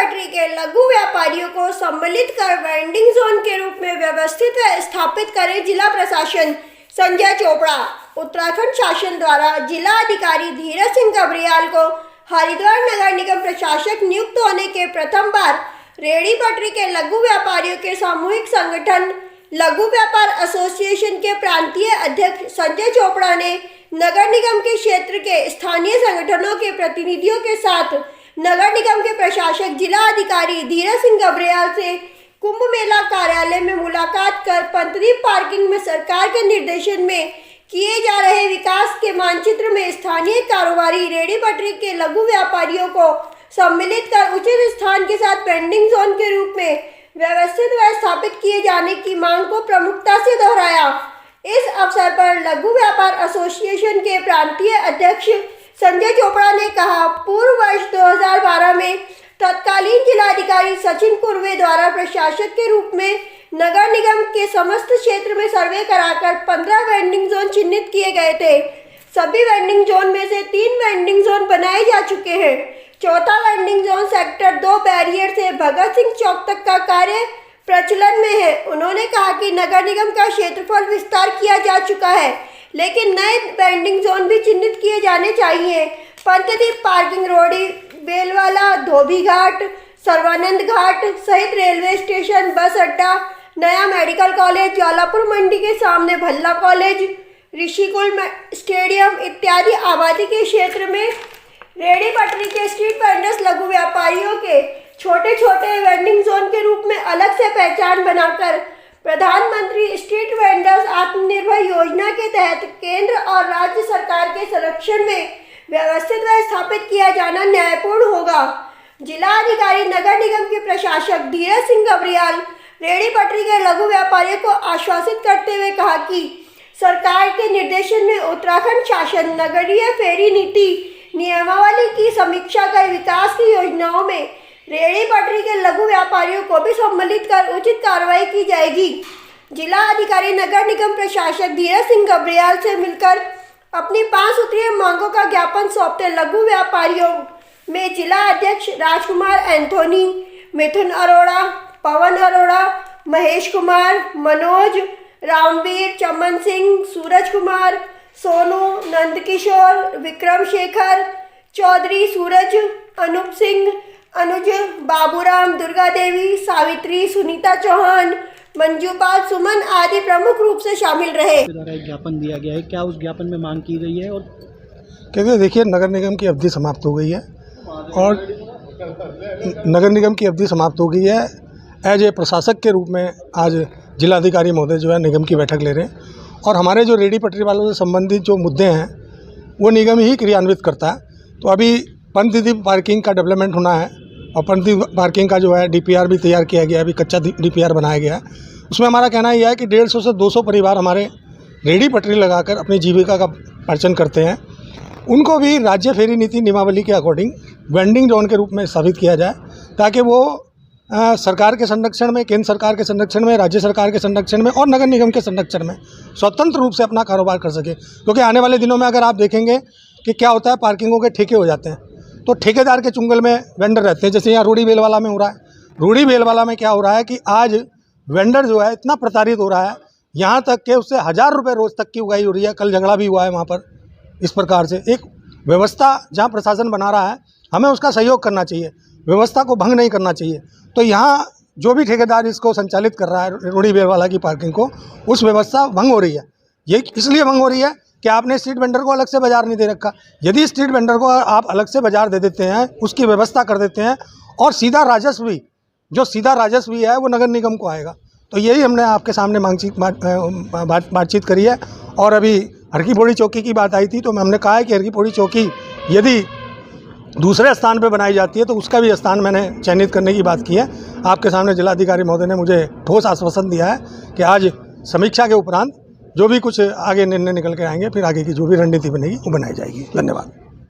पटरी के लघु व्यापारियों को सम्मिलित कर वेंडिंग जोन के रूप में व्यवस्थित व स्थापित करे जिला प्रशासन। संजय चोपड़ा। उत्तराखंड शासन द्वारा जिला अधिकारी धीरज सिंह गबरियाल को हरिद्वार नगर निगम प्रशासक नियुक्त होने के प्रथम बार रेहड़ी पटरी के लघु व्यापारियों के सामूहिक संगठन लघु व्यापार एसोसिएशन के प्रांतीय अध्यक्ष संजय चोपड़ा ने नगर निगम के क्षेत्र के स्थानीय संगठनों के प्रतिनिधियों के साथ नगर निगम के प्रशासक जिला अधिकारी धीरज सिंह गबरियाल से कुंभ मेला कार्यालय में मुलाकात कर पंतद्वीप पार्किंग में सरकार के निर्देशन में किए जा रहे विकास के मानचित्र में स्थानीय कारोबारी रेहड़ी पटरी के लघु व्यापारियों को सम्मिलित कर उचित स्थान के साथ वेंडिंग जोन के रूप में व्यवस्थित व स्थापित किए जाने की मांग को प्रमुखता से दोहराया। इस अवसर पर लघु व्यापार एसोसिएशन के प्रांतीय अध्यक्ष संजय चोपड़ा ने कहा, पूर्व वर्ष 2012 में तत्कालीन जिलाधिकारी सचिन कुर्वे द्वारा प्रशासक के रूप में नगर निगम के समस्त क्षेत्र में सर्वे कराकर 15 वेंडिंग जोन चिन्हित किए गए थे। सभी वेंडिंग जोन में से 3 वेंडिंग जोन बनाए जा चुके हैं। चौथा वेंडिंग जोन सेक्टर 2 बैरियर से भगत सिंह चौक तक का कार्य प्रचलन में है। उन्होंने कहा कि नगर निगम का क्षेत्रफल विस्तार किया जा चुका है, लेकिन नए वेंडिंग जोन भी चिन्हित किए जाने चाहिए। पंतद्वीप पार्किंग, रोडी बेलवाला, धोबी घाट, सर्वानंद घाट सहित रेलवे स्टेशन, बस अड्डा, नया मेडिकल कॉलेज, ज्वालापुर मंडी के सामने भल्ला कॉलेज, ऋषिकुल स्टेडियम इत्यादि आबादी के क्षेत्र में रेहड़ी पटरी के स्ट्रीट वेंडर्स लघु व्यापारियों के छोटे छोटे वेंडिंग जोन के रूप में अलग से पहचान बनाकर प्रधानमंत्री स्ट्रीट वेंडर्स आत्मनिर्भर योजना के तहत केंद्र और राज्य सरकार के संरक्षण में व्यवस्थित व स्थापित किया जाना न्यायपूर्ण होगा। जिला अधिकारी नगर निगम के प्रशासक धीरज सिंह गबरियाल रेहड़ी पटरी के लघु व्यापारियों को आश्वासित करते हुए कहा कि सरकार के निर्देशन में उत्तराखंड शासन नगरीय फेरी नीति नियमावली की समीक्षा कर विकास की योजनाओं में रेहड़ी पटरी के लघु व्यापारियों को भी सम्मिलित कर उचित कार्रवाई की जाएगी। जिला अधिकारी नगर निगम प्रशासक धीरज सिंह गबरियाल से मिलकर अपनी 5 सूत्रीय मांगों का ज्ञापन सौंपते लघु व्यापारियों में जिला अध्यक्ष राजकुमार एंथोनी, मिथुन अरोड़ा, पवन अरोड़ा, महेश कुमार, मनोज, रामवीर, चमन सिंह, सूरज कुमार, सोनू, नंदकिशोर, विक्रम शेखर, चौधरी सूरज, अनूप सिंह, अनुज, बाबूराम, दुर्गा देवी, सावित्री, सुनीता चौहान, मंजूपाल, सुमन आदि प्रमुख रूप से शामिल रहे। एक ज्ञापन दिया गया है, क्या उस ज्ञापन में मांग की गई है? और क्योंकि देखिए नगर निगम की अवधि समाप्त हो गई है और नगर निगम की अवधि समाप्त हो गई है। एज ए प्रशासक के रूप में आज जिलाधिकारी महोदय जो है निगम की बैठक ले रहे हैं और हमारे जो रेहड़ी पटरी वालों से संबंधित जो मुद्दे हैं वो निगम ही क्रियान्वित करता है। तो अभी पंतद्वीप पार्किंग का डेवलपमेंट होना है और पंतद्वीप पार्किंग का जो है DPR भी तैयार किया गया है, अभी कच्चा DPR बनाया गया है। उसमें हमारा कहना यह है कि 150 से 200 परिवार हमारे रेहड़ी पटरी लगाकर अपनी जीविका का अर्जन करते हैं, उनको भी राज्य फेरी नीति नियमावली के अकॉर्डिंग वेंडिंग जोन के रूप में स्थापित किया जाए, ताकि वो सरकार के संरक्षण में, केंद्र सरकार के संरक्षण में, राज्य सरकार के संरक्षण में और नगर निगम के संरक्षण में स्वतंत्र रूप से अपना कारोबार कर सके। क्योंकि आने वाले दिनों में अगर आप देखेंगे कि क्या होता है, पार्किंगों के ठेके हो जाते हैं, तो ठेकेदार के चुंगल में वेंडर रहते हैं। जैसे यहाँ रूडी बेलवाला में हो रहा है। रूडी बेलवाला में क्या हो रहा है कि आज वेंडर जो है इतना प्रताड़ित हो रहा है, यहाँ तक कि उससे 1000 रुपये रोज़ तक की उगाई हो रही है। कल झगड़ा भी हुआ है वहाँ पर। इस प्रकार से एक व्यवस्था जहाँ प्रशासन बना रहा है, हमें उसका सहयोग करना चाहिए, व्यवस्था को भंग नहीं करना चाहिए। तो यहाँ जो भी ठेकेदार इसको संचालित कर रहा है रूडी बेलवाला की पार्किंग को, उस व्यवस्था भंग हो रही है। ये इसलिए भंग हो रही है कि आपने स्ट्रीट वेंडर को अलग से बाजार नहीं दे रखा। यदि स्ट्रीट वेंडर को आप अलग से बाजार दे देते हैं, उसकी व्यवस्था कर देते हैं और सीधा राजस्व भी, जो सीधा राजस्व है वो नगर निगम को आएगा। तो यही हमने आपके सामने बातचीत करी है। और अभी हरकी पौड़ी चौकी की बात आई थी, तो हमने कहा है कि हरकी पौड़ी चौकी यदि दूसरे स्थान पर बनाई जाती है तो उसका भी स्थान मैंने चयनित करने की बात की है। आपके सामने जिलाधिकारी महोदय ने मुझे ठोस आश्वासन दिया है कि आज समीक्षा के उपरांत जो भी कुछ आगे निर्णय निकल के आएंगे, फिर आगे की जो भी रणनीति बनेगी वो बनाई जाएगी। धन्यवाद।